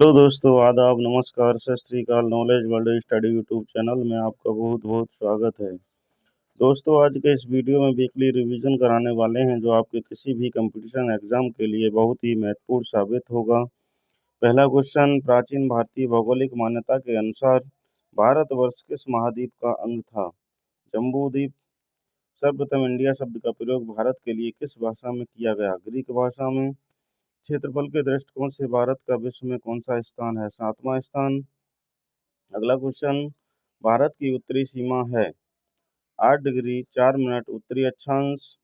Hello दोस्तों, आदाब, नमस्कार, सत श्री अकाल। Knowledge world study YouTube channel में आपका बहुत बहुत स्वागत है। दोस्तों, आज के इस वीडियो में वीकली रिवीजन कराने वाले हैं जो आपके किसी भी कंपटीशन एग्जाम के लिए बहुत ही महत्वपूर्ण साबित होगा। पहला क्वेश्चन, प्राचीन भारतीय भौगोलिक मान्यता के अनुसार भारतवर्ष किस महाद्वीप का अंग था? जम्बूद्वीप। सर्वप्रथम इंडिया शब्द का प्रयोग भारत के लिए किस भाषा में किया गया? ग्रीक भाषा में। क्षेत्रफल के दृष्टिकोण से भारत का विश्व में कौन सा स्थान है? 7वां स्थान। अगला क्वेश्चन, भारत की उत्तरी सीमा है 8 डिग्री 4 मिनट उत्तरी अक्षांश।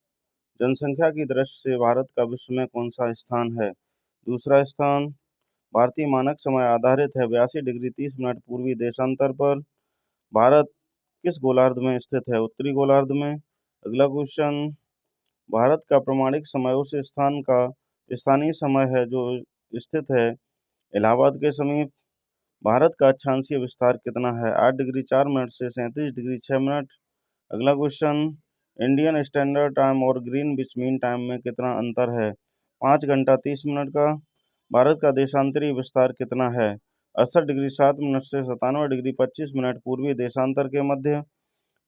जनसंख्या की दृष्टि से भारत का विश्व में कौन सा स्थान है? दूसरा स्थान। भारतीय मानक समय आधारित है 82 डिग्री 30 मिनट पूर्वी देशांतर पर। भारत किस गोलार्ध में स्थित है? उत्तरी गोलार्ध में। अगला क्वेश्चन, भारत का प्रमाणिक समय उस स्थान का स्थानीय समय है जो स्थित है इलाहाबाद के समीप। भारत का अक्षांशीय विस्तार कितना है? 8 डिग्री 4 मिनट से 37 डिग्री 6 मिनट। अगला क्वेश्चन, इंडियन स्टैंडर्ड टाइम और ग्रीनविच मीन टाइम में कितना अंतर है? 5 घंटा 30 मिनट का। भारत का देशांतरी विस्तार कितना है? 68 डिग्री 7 मिनट से 97 डिग्री 25 मिनट पूर्वी देशांतर के मध्य।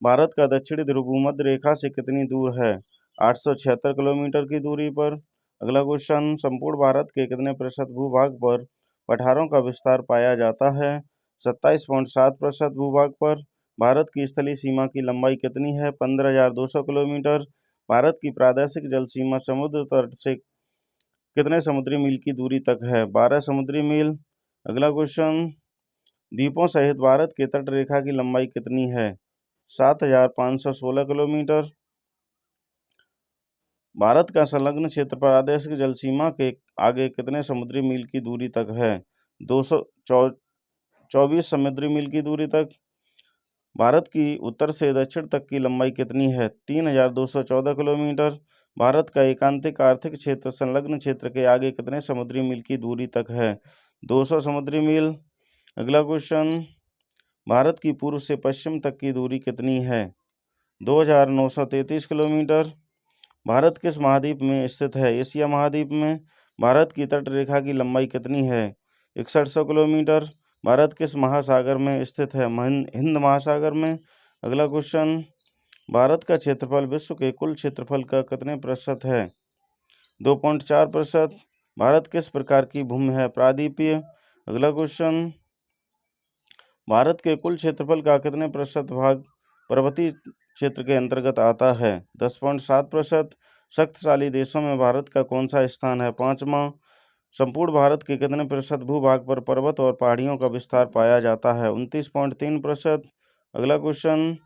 भारत का दक्षिणी ध्रुव भूमध्य रेखा से कितनी दूर है? 876 किलोमीटर की दूरी पर। अगला क्वेश्चन, संपूर्ण भारत के कितने प्रतिशत भूभाग पर पठारों का विस्तार पाया जाता है? 27.7% भूभाग पर। भारत की स्थलीय सीमा की लंबाई कितनी है? 15,200 किलोमीटर। भारत की प्रादेशिक जल सीमा समुद्र तट से कितने समुद्री मील की दूरी तक है? 12 समुद्री मील। अगला क्वेश्चन, द्वीपों सहित भारत के तट रेखा की लंबाई कितनी है? 7,516 किलोमीटर। भारत का संलग्न क्षेत्र प्रादेशिक जल सीमा के आगे कितने समुद्री मील की दूरी तक है? 224 समुद्री मील की दूरी तक। भारत की उत्तर से दक्षिण तक की लंबाई कितनी है? 3,214 किलोमीटर। भारत का एकांतिक आर्थिक क्षेत्र संलग्न क्षेत्र के आगे कितने समुद्री मील की दूरी तक है? 200 समुद्री मील। अगला क्वेश्चन, भारत की पूर्व से पश्चिम तक की दूरी कितनी है? 2,933 किलोमीटर। भारत किस महाद्वीप में स्थित है? एशिया महाद्वीप में। भारत की तट रेखा की लंबाई कितनी है? 6100 किलोमीटर। भारत किस महासागर में स्थित है? हिंद महासागर में। अगला क्वेश्चन, भारत का क्षेत्रफल विश्व के कुल क्षेत्रफल का कितने प्रतिशत है? 2.4%। भारत किस प्रकार की भूमि है? प्रायद्वीपीय। अगला क्वेश्चन, भारत के कुल क्षेत्रफल का कितने प्रतिशत भाग पर्वतीय क्षेत्र के अंतर्गत आता है? 10.7%। शक्तिशाली देशों में भारत का कौन सा स्थान है? 5वां। संपूर्ण भारत के कितने प्रतिशत भूभाग पर पर्वत और पहाड़ियों का विस्तार पाया जाता है? 29.3%। अगला क्वेश्चन,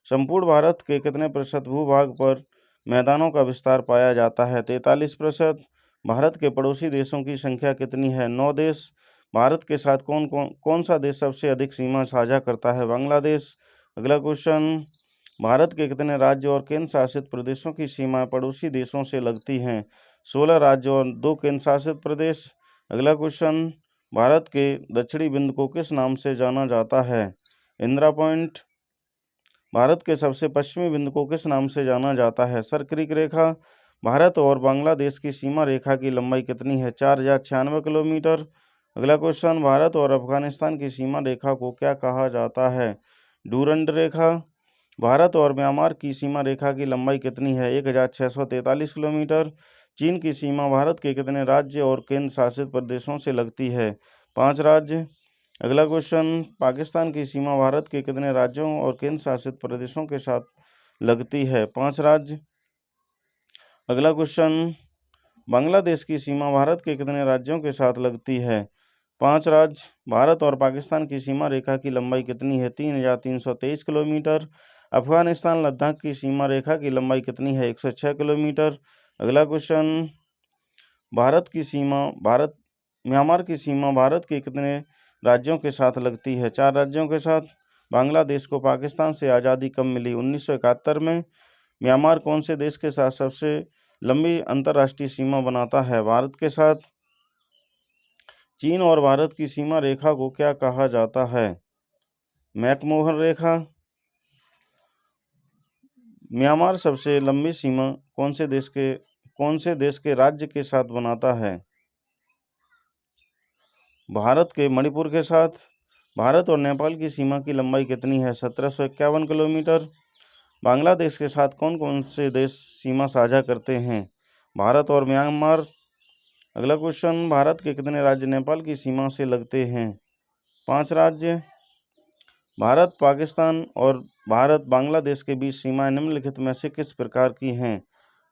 संपूर्ण भारत के कितने प्रतिशत भूभाग पर मैदानों का विस्तार पाया जाता है? 43%। भारत के पड़ोसी देशों की संख्या कितनी है? 9 देश। भारत के साथ कौन सा देश सबसे अधिक सीमा साझा करता है? बांग्लादेश। अगला क्वेश्चन, भारत के कितने राज्य और केंद्र शासित प्रदेशों की सीमाएं पड़ोसी देशों से लगती हैं? 16 राज्य और 2 केंद्र शासित प्रदेश। अगला क्वेश्चन, भारत के दक्षिणी बिंदु को किस नाम से जाना जाता है? इंदिरा पॉइंट। भारत के सबसे पश्चिमी बिंदु को किस नाम से जाना जाता है? सरक्रिक रेखा। भारत और बांग्लादेश की सीमा रेखा की लंबाई कितनी है? 4,096 किलोमीटर। अगला क्वेश्चन, भारत और अफगानिस्तान की सीमा रेखा को क्या कहा जाता है? डूरंड रेखा। भारत और म्यांमार की सीमा रेखा की लंबाई कितनी है? 1,643 किलोमीटर। चीन की सीमा भारत के कितने राज्य और केंद्र शासित प्रदेशों से लगती है? 5 राज्य। अगला क्वेश्चन, पाकिस्तान की सीमा भारत के कितने राज्यों और केंद्र शासित प्रदेशों के साथ लगती है? 5 राज्य। अगला क्वेश्चन, बांग्लादेश की सीमा भारत के कितने राज्यों के साथ लगती है? 5 राज्य। भारत और पाकिस्तान की सीमा रेखा की लंबाई कितनी है? 3,323 किलोमीटर। अफगानिस्तान लद्दाख की सीमा रेखा की लंबाई कितनी है? 106 किलोमीटर। अगला क्वेश्चन, म्यांमार की सीमा भारत के कितने राज्यों के साथ लगती है? 4 राज्यों के साथ। बांग्लादेश को पाकिस्तान से आज़ादी कब मिली? 1971 में। म्यांमार कौन से देश के साथ सबसे लंबी अंतर्राष्ट्रीय सीमा बनाता है? भारत के साथ। चीन और भारत की सीमा रेखा को क्या कहा जाता है? मैकमोहन रेखा। म्यांमार सबसे लंबी सीमा कौन से देश के राज्य के साथ बनाता है? भारत के मणिपुर के साथ। भारत और नेपाल की सीमा की लंबाई कितनी है? 1751 किलोमीटर। बांग्लादेश के साथ कौन कौन से देश सीमा साझा करते हैं? भारत और म्यांमार। अगला क्वेश्चन, भारत के कितने राज्य नेपाल की सीमा से लगते हैं? 5 राज्य। भारत पाकिस्तान और भारत बांग्लादेश के बीच सीमाएं निम्नलिखित में से किस प्रकार की हैं?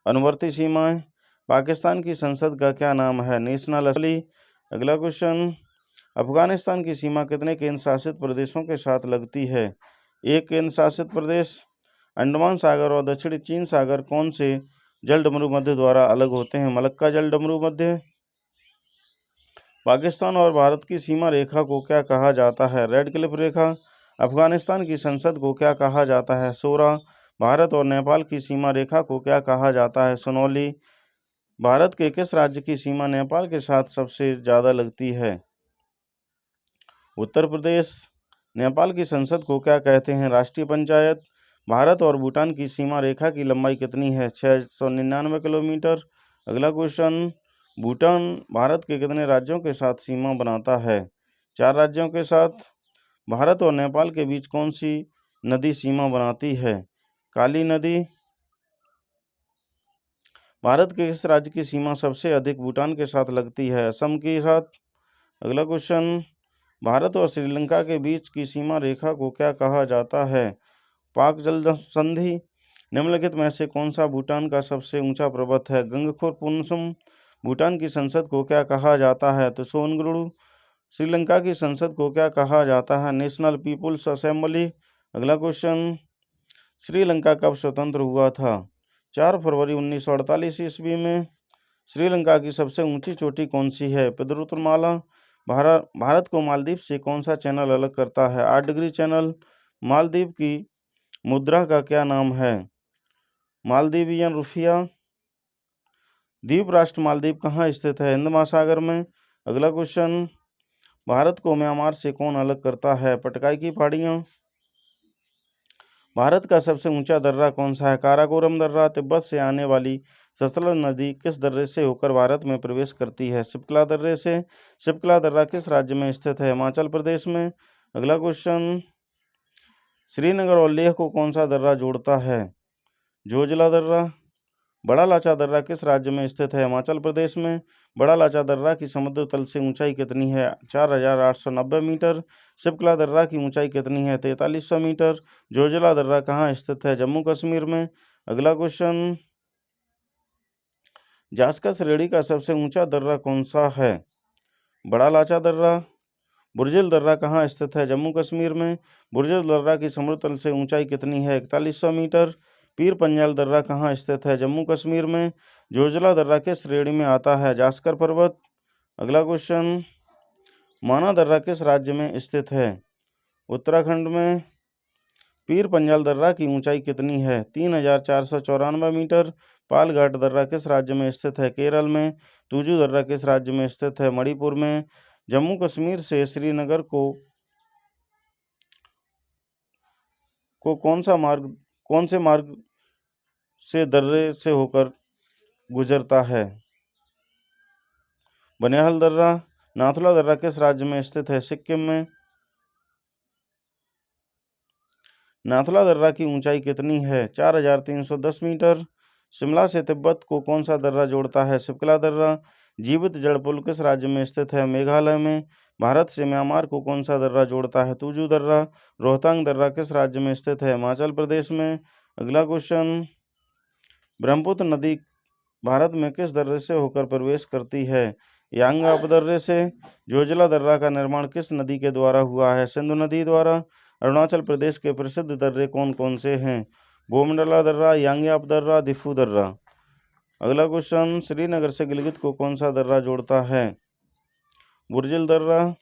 अनुवर्ती सीमाएं। पाकिस्तान की संसद का क्या नाम है? National assembly. अगला क्वेश्चन, अफगानिस्तान की सीमा कितने केंद्र शासित प्रदेशों के साथ लगती है? 1 केंद्र शासित प्रदेश। अंडमान सागर और दक्षिणी चीन सागर कौन से जलडमरू मध्य द्वारा अलग होते हैं? मलक्का जलडमरू मध्य। पाकिस्तान और भारत की सीमा रेखा को क्या कहा जाता है? रेड क्लिफ रेखा। अफगानिस्तान की संसद को क्या कहा जाता है? शोरा। भारत और नेपाल की सीमा रेखा को क्या कहा जाता है? सुनौली। भारत के किस राज्य की सीमा नेपाल के साथ सबसे ज़्यादा लगती है? उत्तर प्रदेश। नेपाल की संसद को क्या कहते हैं? राष्ट्रीय पंचायत। भारत और भूटान की सीमा रेखा की लंबाई कितनी है? 699 किलोमीटर। अगला क्वेश्चन, भूटान भारत के कितने राज्यों के साथ सीमा बनाता है? 4 राज्यों के साथ। भारत और नेपाल के बीच कौन सी नदी सीमा बनाती है? काली नदी। भारत के किस राज्य की सीमा सबसे अधिक भूटान के साथ लगती है? असम के साथ। अगला क्वेश्चन, भारत और श्रीलंका के बीच की सीमा रेखा को क्या कहा जाता है? पाक जल संधि। निम्नलिखित में से कौन सा भूटान का सबसे ऊंचा पर्वत है? गंगखुर पुनसुम। भूटान की संसद को क्या कहा जाता है? त्सोनगुरु। श्रीलंका की संसद को क्या कहा जाता है? National People's Assembly. अगला क्वेश्चन, श्रीलंका कब स्वतंत्र हुआ था? 4 फरवरी 1948 ईस्वी में। श्रीलंका की सबसे ऊंची चोटी कौन सी है? पितृमाला। भारत को मालदीव से कौन सा चैनल अलग करता है? 8 डिग्री चैनल। मालदीव की मुद्रा का क्या नाम है? मालदीवियन रुपया। द्वीप राष्ट्र मालदीव कहाँ स्थित है? हिंद महासागर में। अगला क्वेश्चन, भारत को म्यांमार से कौन अलग करता है? पटकाई की पहाड़ियाँ। भारत का सबसे ऊंचा दर्रा कौन सा है? काराकोरम दर्रा। तिब्बत से आने वाली सतलज नदी किस दर्रे से होकर भारत में प्रवेश करती है? शिप्कला दर्रे से। शिप्कला दर्रा किस राज्य में स्थित है? हिमाचल प्रदेश में। अगला क्वेश्चन, श्रीनगर और लेह को कौन सा दर्रा जोड़ता है? जोजिला दर्रा। बड़ा लाचा दर्रा किस राज्य में स्थित है? हिमाचल प्रदेश में। बड़ा लाचा दर्रा की समुद्र तल से ऊंचाई कितनी है? 4890 मीटर। शिप्कला दर्रा की ऊंचाई कितनी है? 4300 मीटर। जोजिला दर्रा कहाँ स्थित है? जम्मू कश्मीर में। अगला क्वेश्चन, जास्का श्रेणी का सबसे ऊंचा दर्रा कौन सा है? बड़ा लाचा दर्रा। बुर्जिल दर्रा कहाँ स्थित है? जम्मू कश्मीर में। बुर्जिल दर्रा की समुद्र तल से ऊंचाई कितनी है? 4100 मीटर। पीर पंजाल दर्रा कहाँ स्थित है? जम्मू कश्मीर में। जोजिला दर्रा किस श्रेणी में आता है? जास्कर पर्वत। अगला क्वेश्चन, माना दर्रा किस राज्य में स्थित है? उत्तराखंड में। पीर पंजाल दर्रा की ऊंचाई कितनी है? 3494 मीटर। पालघाट दर्रा किस राज्य में स्थित है? केरल में। तुजू दर्रा किस राज्य में स्थित है? मणिपुर में। जम्मू कश्मीर से श्रीनगर को कौन से मार्ग से दर्रे से होकर गुजरता है? बनिहाल दर्रा। नाथुला दर्रा किस राज्य में स्थित है? सिक्किम में। नाथुला दर्रा की ऊंचाई कितनी है? 4310 मीटर। शिमला से तिब्बत को कौन सा दर्रा जोड़ता है? शिप्कला दर्रा। जीवित जड़ पुल किस राज्य में स्थित है? मेघालय में। भारत से म्यांमार को कौन सा दर्रा जोड़ता है? तुजू दर्रा। रोहतांग दर्रा किस राज्य में स्थित है? हिमाचल प्रदेश में। अगला क्वेश्चन, ब्रह्मपुत्र नदी भारत में किस दर्रे से होकर प्रवेश करती है? यांग उपदर्रे से। जोजिला दर्रा का निर्माण किस नदी के द्वारा हुआ है? सिंधु नदी द्वारा। अरुणाचल प्रदेश के प्रसिद्ध दर्रे कौन कौन से हैं? बोमडला दर्रा, यांग्याप दर्रा, दिफू दर्रा। अगला क्वेश्चन, श्रीनगर से गिलगित को कौन सा दर्रा जोड़ता है? बुर्जिल दर्रा।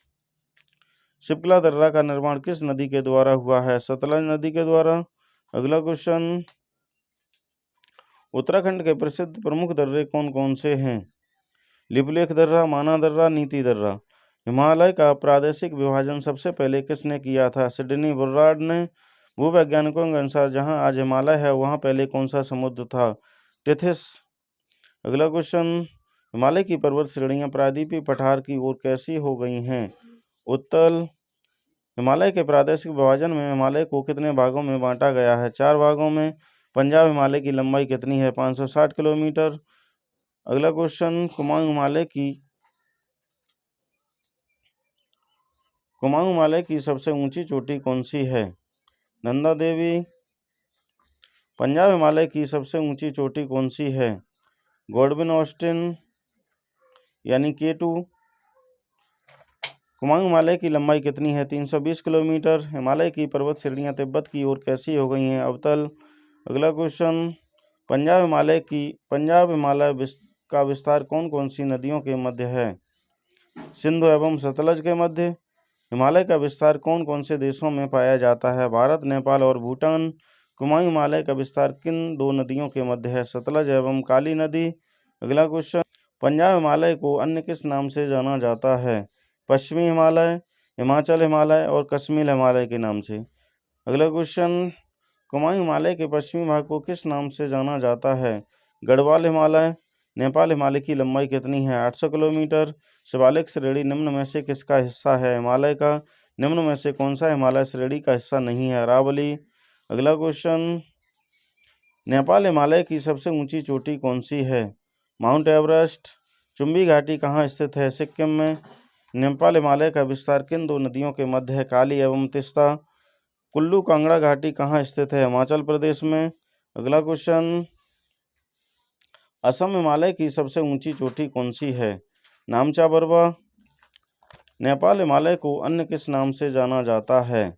शिप्कला दर्रा का निर्माण किस नदी के द्वारा हुआ है? सतलज नदी के द्वारा। अगला क्वेश्चन, उत्तराखंड के प्रसिद्ध प्रमुख दर्रे कौन कौन से हैं? लिपुलेख दर्रा, माना दर्रा, नीति दर्रा। हिमालय का प्रादेशिक विभाजन सबसे पहले किसने किया था? सिडनी बुर्राड ने। भूवैज्ञानिकों के अनुसार जहां आज हिमालय है वहां पहले कौन सा समुद्र था? टिथिस। अगला क्वेश्चन, हिमालय की पर्वत श्रेणियां प्रायद्वीपीय पठार की ओर कैसी हो गई हैं? उत्तर। हिमालय के प्रादेशिक विभाजन में हिमालय को कितने भागों में बांटा गया है? 4 भागों में। पंजाब हिमालय की लंबाई कितनी है? 560 किलोमीटर। अगला क्वेश्चन, कुमाऊं हिमालय की सबसे ऊंची चोटी कौन सी है? नंदा देवी। पंजाब हिमालय की सबसे ऊंची चोटी कौन सी है? गॉडविन ऑस्टिन यानी K2। कुमाऊं हिमालय की लंबाई कितनी है? 320 किलोमीटर। हिमालय की पर्वत श्रेणियां तिब्बत की ओर कैसी हो गई हैं? अवतल। अगला क्वेश्चन, पंजाब हिमालय का विस्तार कौन कौन सी नदियों के मध्य है? सिंधु एवं सतलज के मध्य। हिमालय का विस्तार कौन कौन से देशों में पाया जाता है? भारत, नेपाल और भूटान। कुमाऊं हिमालय का विस्तार किन 2 नदियों के मध्य है? सतलज एवं काली नदी। अगला क्वेश्चन, पंजाब हिमालय को अन्य किस नाम से जाना जाता है? पश्चिमी हिमालय, हिमाचल हिमालय और कश्मीर हिमालय के नाम से। अगला क्वेश्चन, कुमाऊं हिमालय के पश्चिमी भाग को किस नाम से जाना जाता है? गढ़वाल हिमालय। नेपाल हिमालय की लंबाई कितनी है? 800 किलोमीटर। शिवालिक श्रेणी निम्न में से किसका हिस्सा है? हिमालय का। निम्न में से कौन सा हिमालय श्रेणी का हिस्सा नहीं है? अरावली। अगला क्वेश्चन, नेपाल हिमालय की सबसे ऊंची चोटी कौन सी है? Mount Everest. चुंबी घाटी कहाँ स्थित है? सिक्किम में। नेपाल हिमालय का विस्तार किन 2 नदियों के मध्य है? काली एवं तिस्ता। कुल्लू कांगड़ा घाटी कहाँ स्थित है? हिमाचल प्रदेश में। अगला क्वेश्चन, असम हिमालय की सबसे ऊंची चोटी कौन सी है? नामचा बरवा। नेपाल हिमालय को अन्य किस नाम से जाना जाता है?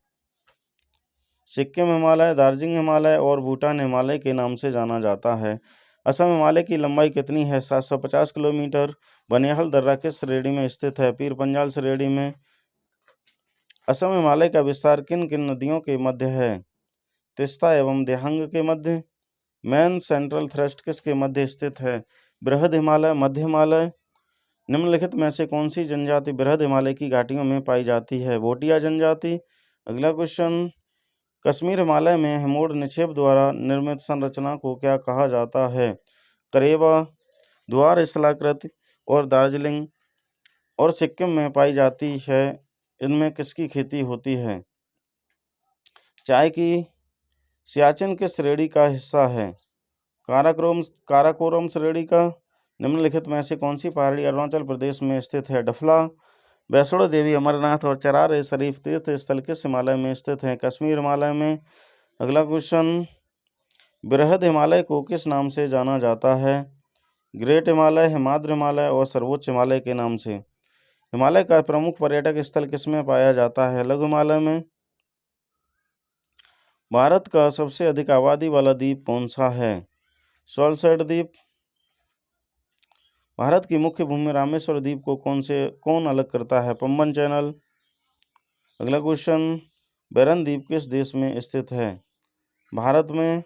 सिक्किम हिमालय, दार्जिलिंग हिमालय और भूटान हिमालय के नाम से जाना जाता है। असम हिमालय की लंबाई कितनी है? 750 किलोमीटर। बनिहाल दर्रा किस श्रेणी में स्थित है? पीर पंजाल श्रेणी में। असम हिमालय का विस्तार किन किन नदियों के मध्य है? तिस्ता एवं दिहांग के मध्य। मैन सेंट्रल थ्रस्ट किसके मध्य स्थित है? बृहद हिमालय, मध्य हिमालय। निम्नलिखित में से कौन सी जनजाति बृहद हिमालय की घाटियों में पाई जाती है? भोटिया जनजाति। अगला क्वेश्चन, कश्मीर हिमालय में हिमोड़ निक्षेप द्वारा निर्मित संरचना को क्या कहा जाता है? करेवा। द्वार स्थलाकृति और दार्जिलिंग और सिक्किम में पाई जाती है। इनमें किसकी खेती होती है? चाय की। सियाचिन किस श्रेणी का हिस्सा है? काराकोरम श्रेणी का। निम्नलिखित में से कौन सी पहाड़ी अरुणाचल प्रदेश में स्थित है? डफला। वैष्णो देवी, अमरनाथ और चरार शरीफ तीर्थ स्थल किस हिमालय में स्थित हैं? कश्मीर हिमालय में। अगला क्वेश्चन, बृहद हिमालय को किस नाम से जाना जाता है? ग्रेट हिमालय, हिमाद्री हिमालय और सर्वोच्च हिमालय के नाम से। हिमालय का प्रमुख पर्यटक स्थल किसमें पाया जाता है? लघु हिमालय में। भारत का सबसे अधिक आबादी वाला द्वीप कौन सा है? सॉल्सेट द्वीप। भारत की मुख्य भूमि रामेश्वर द्वीप को कौन अलग करता है? पंबन चैनल। अगला क्वेश्चन, बैरन द्वीप किस देश में स्थित है? भारत में।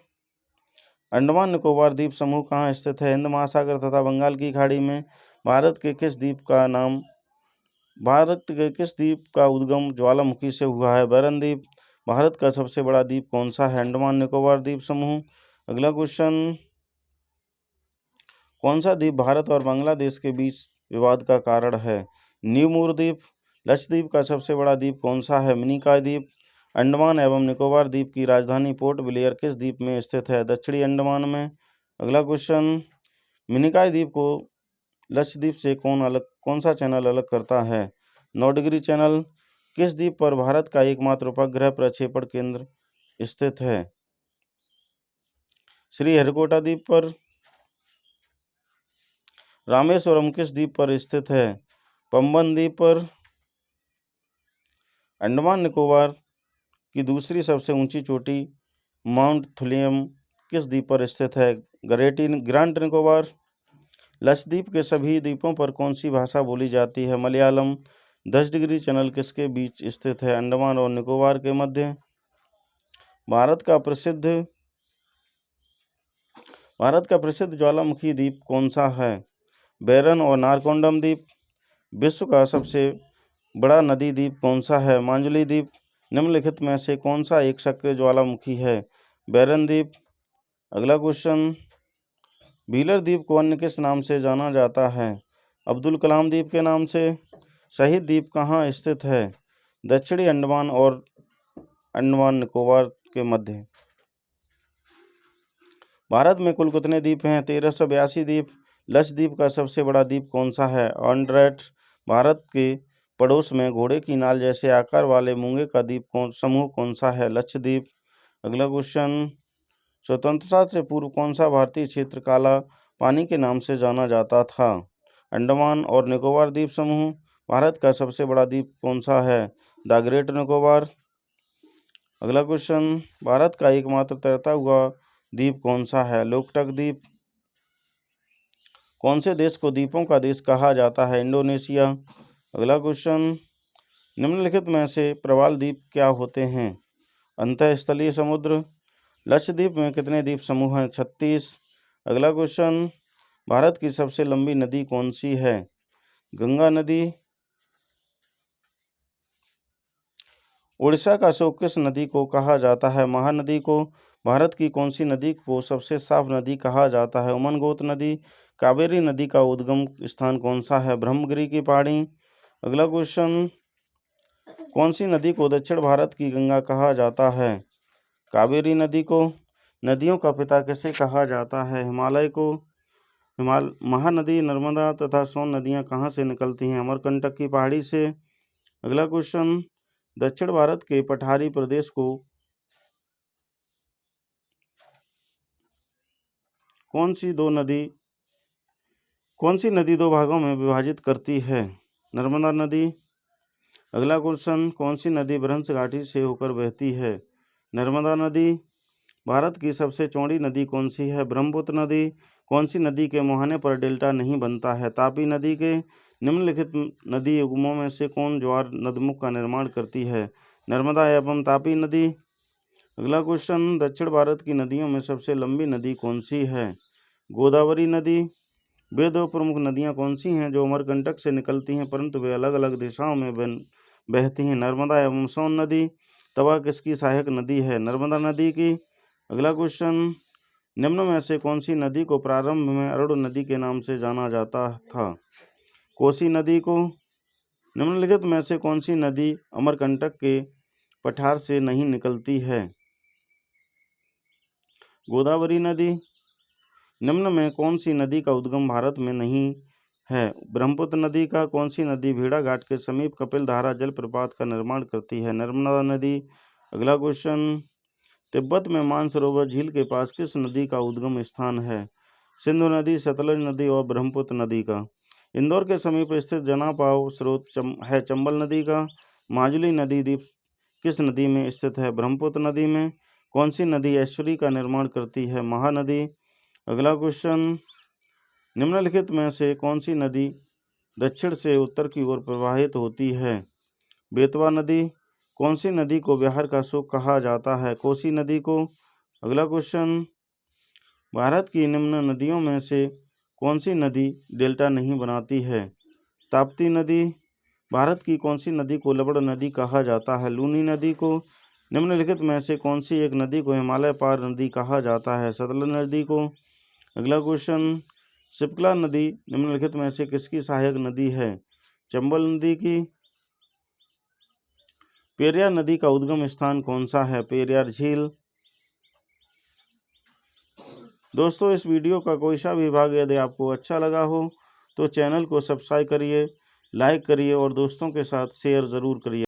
अंडमान निकोबार द्वीप समूह कहाँ स्थित है? हिंद महासागर तथा बंगाल की खाड़ी में। भारत के किस द्वीप का उद्गम ज्वालामुखी से हुआ है? बैरन द्वीप। भारत का सबसे बड़ा द्वीप कौन सा है? अंडमान निकोबार द्वीप समूह। अगला क्वेश्चन, कौन सा द्वीप भारत और बांग्लादेश के बीच विवाद का कारण है? न्यू द्वीप। लक्षद्वीप का सबसे बड़ा द्वीप कौन सा है? मिनिकॉय द्वीप। अंडमान एवं निकोबार द्वीप की राजधानी पोर्ट ब्लेयर किस द्वीप में स्थित है? दक्षिणी अंडमान में। अगला क्वेश्चन, मिनिकॉय द्वीप को लक्षद्वीप से कौन सा चैनल अलग करता है? 9 डिग्री चैनल। किस द्वीप पर भारत का एकमात्र उपग्रह प्रक्षेपण केंद्र स्थित है? श्रीहरिकोटा द्वीप पर। रामेश्वरम किस द्वीप पर स्थित है? पंबन द्वीप पर। अंडमान निकोबार की दूसरी सबसे ऊंची चोटी माउंट थुलियम किस द्वीप पर स्थित है? ग्रांट निकोबार। लक्षद्वीप के सभी द्वीपों पर कौन सी भाषा बोली जाती है? मलयालम। 10 डिग्री चैनल किसके बीच स्थित है? अंडमान और निकोबार के मध्य। भारत का प्रसिद्ध ज्वालामुखी द्वीप कौन सा है? बैरन और नारकोंडम द्वीप। विश्व का सबसे बड़ा नदी द्वीप कौन सा है? मांजुली द्वीप। निम्नलिखित में से कौन सा एक सक्रिय ज्वालामुखी है? बैरन द्वीप। अगला क्वेश्चन, व्हीलर द्वीप को अन्य किस नाम से जाना जाता है? अब्दुल कलाम द्वीप के नाम से। शहीद द्वीप कहाँ स्थित है? दक्षिणी अंडमान और अंडमान निकोबार के मध्य। भारत में कुल कितने द्वीप हैं? 1382 द्वीप। लक्षद्वीप का सबसे बड़ा द्वीप कौन सा है? ऑन्ड्रेट। भारत के पड़ोस में घोड़े की नाल जैसे आकार वाले मूंगे का द्वीप समूह कौन सा है? लक्षद्वीप। अगला क्वेश्चन, स्वतंत्रता से पूर्व कौन सा भारतीय क्षेत्र काला पानी के नाम से जाना जाता था? अंडमान और निकोबार द्वीप समूह। भारत का सबसे बड़ा द्वीप कौन सा है? The great Nicobar. अगला क्वेश्चन, भारत का एकमात्र तैरता हुआ द्वीप कौन सा है? लोकटक द्वीप। कौन से देश को द्वीपों का देश कहा जाता है? इंडोनेशिया। अगला क्वेश्चन, निम्नलिखित में से प्रवाल द्वीप क्या होते हैं? अंतःस्थलीय समुद्र। लक्षद्वीप में कितने द्वीप समूह हैं? 36। अगला क्वेश्चन, भारत की सबसे लंबी नदी कौन सी है? गंगा नदी। उड़ीसा का शोक किस नदी को कहा जाता है? महानदी को। भारत की कौन सी नदी को सबसे साफ नदी कहा जाता है? उमनगोत नदी। कावेरी नदी का उद्गम स्थान कौन सा है? ब्रह्मगिरी की पहाड़ी। अगला क्वेश्चन, कौन सी नदी को दक्षिण भारत की गंगा कहा जाता है? कावेरी नदी को। नदियों का पिता किसे कहा जाता है? हिमालय को। महानदी नर्मदा तथा सोन नदियां कहाँ से निकलती हैं? अमरकंटक की पहाड़ी से। अगला क्वेश्चन, दक्षिण भारत के पठारी प्रदेश को कौन सी नदी दो भागों में विभाजित करती है? नर्मदा नदी। अगला क्वेश्चन, कौन सी नदी भ्रंश घाटी से होकर बहती है? नर्मदा नदी। भारत की सबसे चौड़ी नदी कौन सी है? ब्रह्मपुत्र नदी। कौन सी नदी के मुहाने पर डेल्टा नहीं बनता है? तापी नदी के। निम्नलिखित नदी युग्मों में से कौन ज्वार नदमुख का निर्माण करती है? नर्मदा एवं तापी नदी। अगला क्वेश्चन, दक्षिण भारत की नदियों में सबसे लंबी नदी कौन सी है? गोदावरी नदी। वे दो प्रमुख नदियां कौन सी हैं जो अमरकंटक से निकलती हैं परंतु वे अलग अलग दिशाओं में बहती हैं? नर्मदा एवं सोन नदी। तवा किसकी सहायक नदी है? नर्मदा नदी की। अगला क्वेश्चन, निम्न में से कौन सी नदी को प्रारंभ में अरुण नदी के नाम से जाना जाता था? कोसी नदी को। निम्नलिखित में से कौन सी नदी अमरकंटक के पठार से नहीं निकलती है? गोदावरी नदी। निम्न में कौन सी नदी का उद्गम भारत में नहीं है? ब्रह्मपुत्र नदी का। कौन सी नदी भेड़ाघाट के समीप कपिलधारा जलप्रपात का निर्माण करती है? नर्मदा नदी। अगला क्वेश्चन, तिब्बत में मानसरोवर झील के पास किस नदी का उद्गम स्थान है? सिंधु नदी, सतलज नदी और ब्रह्मपुत्र नदी का। इंदौर के समीप स्थित जनापाव स्रोत है चंबल नदी का। माजुली नदी द्वीप किस नदी में स्थित है? ब्रह्मपुत्र नदी में। कौन सी नदी ऐश्वरी का निर्माण करती है? महानदी। अगला क्वेश्चन, निम्नलिखित में से कौन सी नदी दक्षिण से उत्तर की ओर प्रवाहित होती है? बेतवा नदी। कौन सी नदी को बिहार का शोक कहा जाता है? कोसी नदी को। अगला क्वेश्चन, भारत की निम्न नदियों में से कौन सी नदी डेल्टा नहीं बनाती है? ताप्ती नदी। भारत की कौन सी नदी को लवण नदी कहा जाता है? लूनी नदी को। निम्नलिखित में से कौन सी एक नदी को हिमालय पार नदी कहा जाता है? सतलज नदी को। अगला क्वेश्चन, शिप्ला नदी निम्नलिखित में से किसकी सहायक नदी है? चंबल नदी की। पेरियार नदी का उद्गम स्थान कौन सा है? पेरियार झील। दोस्तों, इस वीडियो का कोई सा भी भाग यदि आपको अच्छा लगा हो तो चैनल को सब्सक्राइब करिए, लाइक करिए और दोस्तों के साथ शेयर ज़रूर करिए।